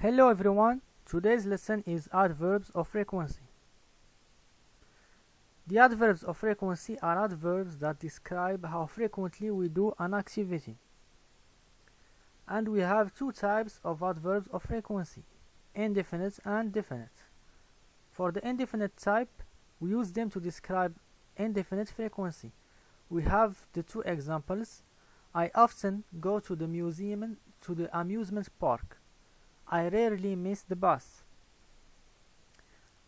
Hello everyone, today's lesson is adverbs of frequency. The adverbs of frequency are adverbs that describe how frequently we do an activity. And we have two types of adverbs of frequency, indefinite and definite. For the indefinite type, we use them to describe indefinite frequency. We have the two examples. I often go to the museum, to the amusement park. I rarely miss the bus.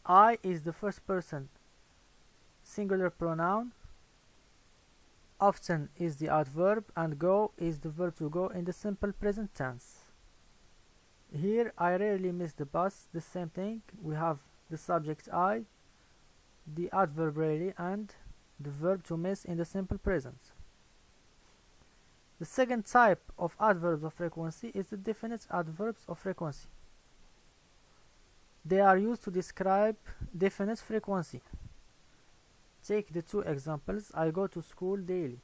I is the first person singular pronoun. Often is the adverb and go is the verb to go in the simple present tense. Here I rarely miss the bus, the same thing. We have the subject I, the adverb rarely and the verb to miss in the simple present. The second type of adverbs of frequency is the definite adverbs of frequency. They are used to describe definite frequency. Take the two examples. I go to school daily.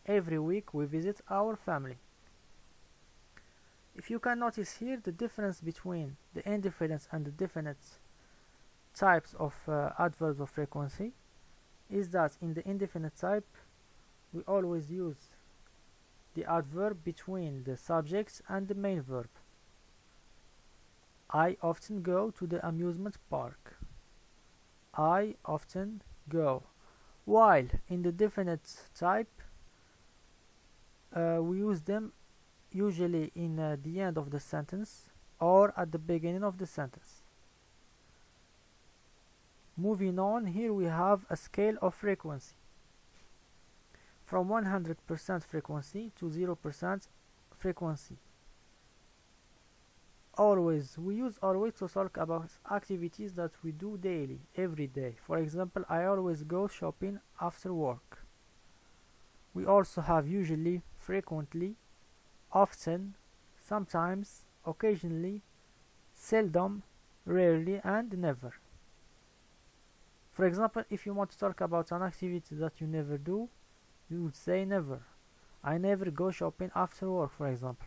Every week we visit our family. If you can notice here, the difference between the indefinite and the definite types of adverbs of frequency is that in the indefinite type we always use the adverb between the subject and the main verb. I often go to the amusement park. I often go. While in the definite type, we use them usually in the end of the sentence or at the beginning of the sentence. Moving on, here we have a scale of frequency. From 100% frequency to 0% frequency. We use always to talk about activities that we do daily, every day. For example, I always go shopping after work. We also have usually, frequently, often, sometimes, occasionally, seldom, rarely, and never. For example, if you want to talk about an activity that you never do, you would say never. I never go shopping after work, for example.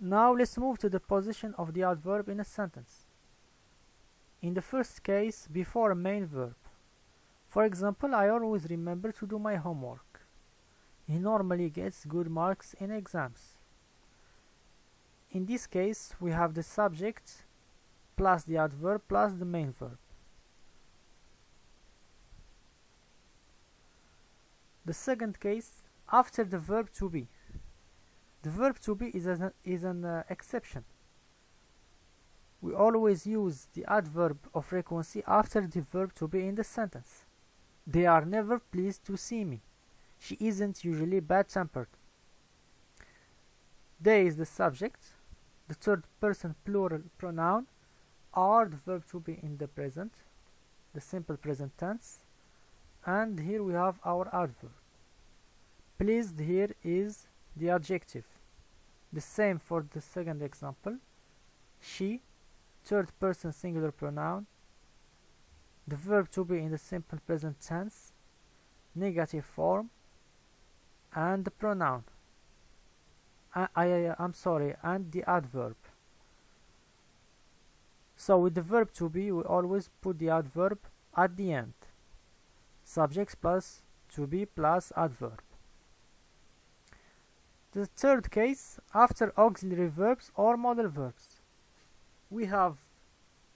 Now let's move to the position of the adverb in a sentence. In the first case, before a main verb. For example, I always remember to do my homework. He normally gets good marks in exams. In this case, we have the subject plus the adverb plus the main verb. The second case, after the verb to be. The verb to be is an exception. We always use the adverb of frequency after the verb to be in the sentence. They are never pleased to see me. She isn't usually bad-tempered. They is the subject. The third person plural pronoun are the verb to be in the present, the simple present tense. And here we have our adverb. Pleased here is the adjective. The same for the second example. She, third person singular pronoun. The verb to be in the simple present tense, negative form, and the pronoun. And the adverb. So with the verb to be, we always put the adverb at the end. Subject plus to be plus adverb. The third case, after auxiliary verbs or modal verbs. We have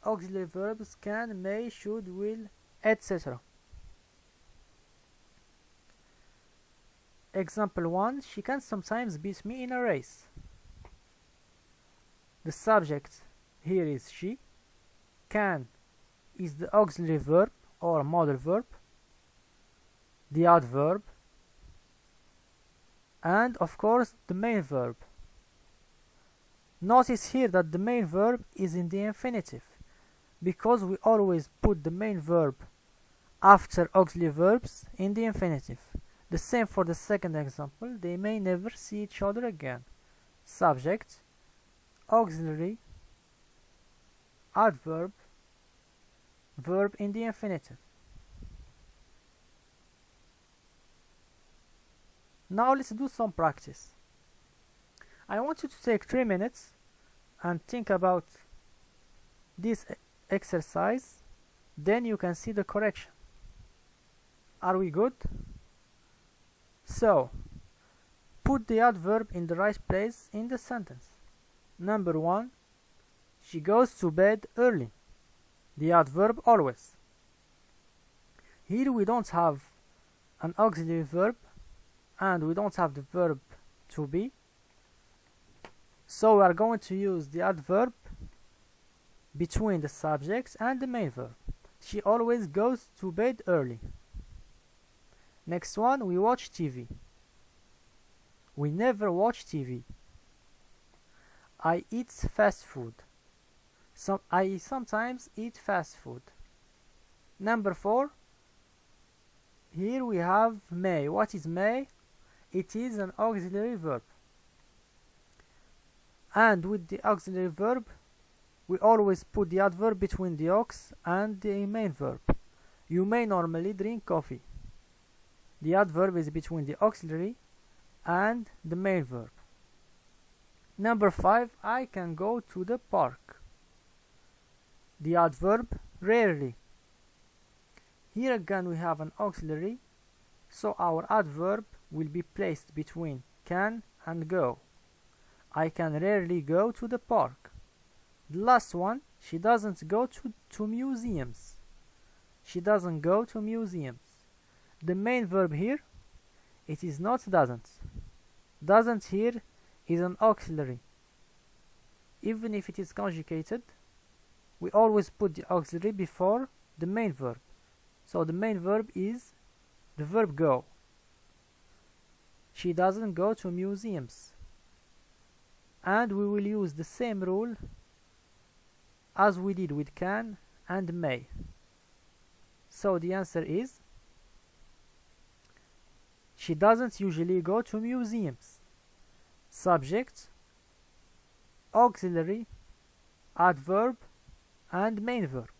auxiliary verbs can, may, should, will, etc. Example 1, she can sometimes beat me in a race. The subject here is she. Can is the auxiliary verb or modal verb. The adverb. And of course the main verb. Notice here that the main verb is in the infinitive because we always put the main verb after auxiliary verbs in the infinitive. The same for the second example. They may never see each other again. Subject, auxiliary, adverb, verb in the infinitive. Now let's do some practice. I want you to take 3 minutes and think about this exercise, then you can see the correction. Are we good? So, put the adverb in the right place in the sentence. Number 1, she goes to bed early. The adverb always. Here we don't have an auxiliary verb and we don't have the verb to be. So we are going to use the adverb between the subjects and the main verb. She always goes to bed early. Next one, we watch TV. We never watch TV. I eat fast food. I sometimes eat fast food. Number 4, here we have may. What is may? It is an auxiliary verb. And with the auxiliary verb, we always put the adverb between the aux and the main verb. You may normally drink coffee. The adverb is between the auxiliary and the main verb. Number 5, I can go to the park. The adverb rarely. Here again we have an auxiliary, so our adverb will be placed between can and go. I can rarely go to the park. The last one, she doesn't go to museums. She doesn't go to museums. The main verb here, it is not doesn't. Doesn't here is an auxiliary. Even if it is conjugated, we always put the auxiliary before the main verb. So the main verb is the verb go. She doesn't go to museums. And we will use the same rule as we did with can and may. So the answer is she doesn't usually go to museums. Subject, auxiliary, adverb, and main verb.